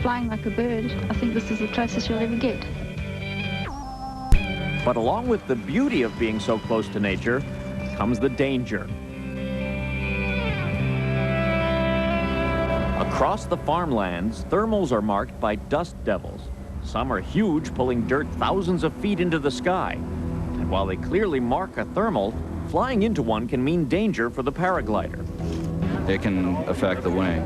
Flying like a bird, I think this is the closest you'll ever get. But along with the beauty of being so close to nature comes the danger. Across the farmlands, thermals are marked by dust devils. Some are huge, pulling dirt thousands of feet into the sky. And while they clearly mark a thermal, flying into one can mean danger for the paraglider. It can affect the wing.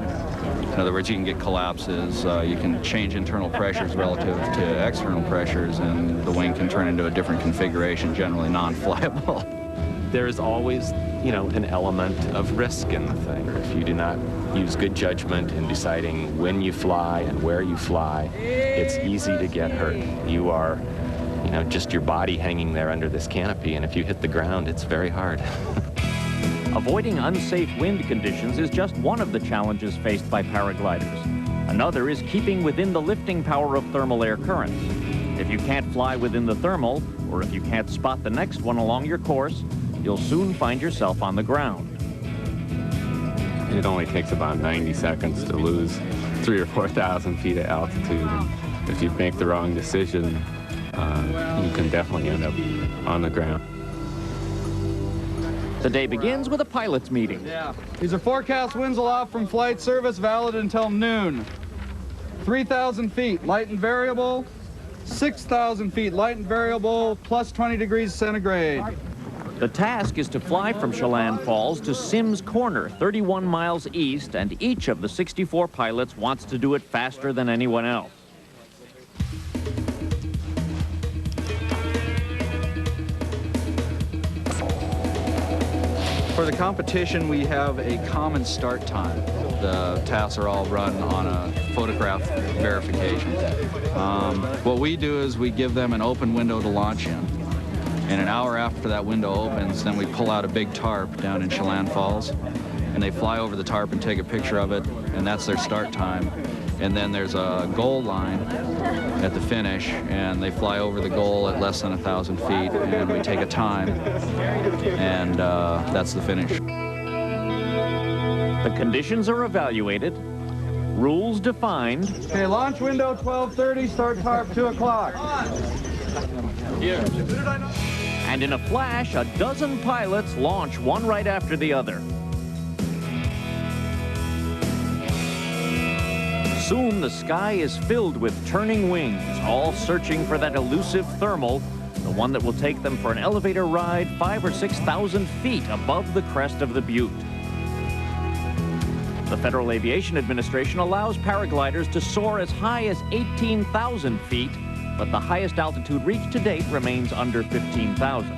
In other words, you can get collapses, you can change internal pressures relative to external pressures, and the wing can turn into a different configuration, generally non-flyable. There is always, an element of risk in the thing. If you do not use good judgment in deciding when you fly and where you fly, it's easy to get hurt. You are, just your body hanging there under this canopy, and if you hit the ground, it's very hard. Avoiding unsafe wind conditions is just one of the challenges faced by paragliders. Another is keeping within the lifting power of thermal air currents. If you can't fly within the thermal, or if you can't spot the next one along your course, you'll soon find yourself on the ground. It only takes about 90 seconds to lose 3,000 or 4,000 feet of altitude. And if you make the wrong decision, you can definitely end up on the ground. The day begins with a pilot's meeting. These are forecast winds aloft from flight service, valid until noon. 3,000 feet, light and variable. 6,000 feet, light and variable, plus 20 degrees centigrade. The task is to fly from Chelan Falls to Sims Corner, 31 miles east, and each of the 64 pilots wants to do it faster than anyone else. For the competition, we have a common start time. The tasks are all run on a photograph verification. What we do is we give them an open window to launch in. And an hour after that window opens, then we pull out a big tarp down in Chelan Falls, and they fly over the tarp and take a picture of it, and that's their start time. And then there's a goal line at the finish, and they fly over the goal at less than 1,000 feet, and we take a time, and that's the finish. The conditions are evaluated, rules defined. Okay, launch window 12:30, start tarp 2 o'clock. And in a flash, a dozen pilots launch one right after the other. Soon the sky is filled with turning wings, all searching for that elusive thermal, the one that will take them for an elevator ride 5,000 or 6,000 feet above the crest of the butte. The Federal Aviation Administration allows paragliders to soar as high as 18,000 feet, but the highest altitude reached to date remains under 15,000.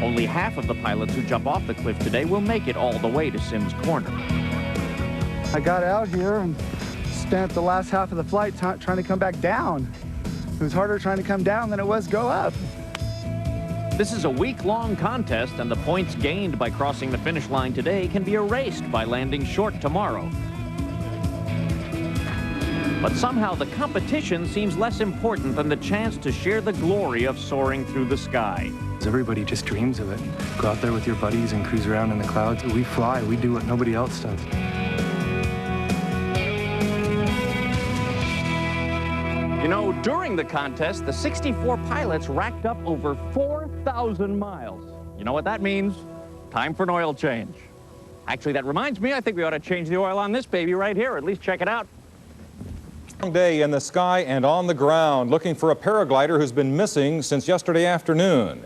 Only half of the pilots who jump off the cliff today will make it all the way to Sims Corner. I got out here and spent the last half of the flight trying to come back down. It was harder trying to come down than it was go up. This is a week-long contest, and the points gained by crossing the finish line today can be erased by landing short tomorrow. But somehow the competition seems less important than the chance to share the glory of soaring through the sky. Everybody just dreams of it. Go out there with your buddies and cruise around in the clouds. We fly, we do what nobody else does. During the contest, the 64 pilots racked up over 4,000 miles. You know what that means? Time for an oil change. Actually, that reminds me, I think we ought to change the oil on this baby right here, or at least check it out. Long day in the sky and on the ground, looking for a paraglider who's been missing since yesterday afternoon.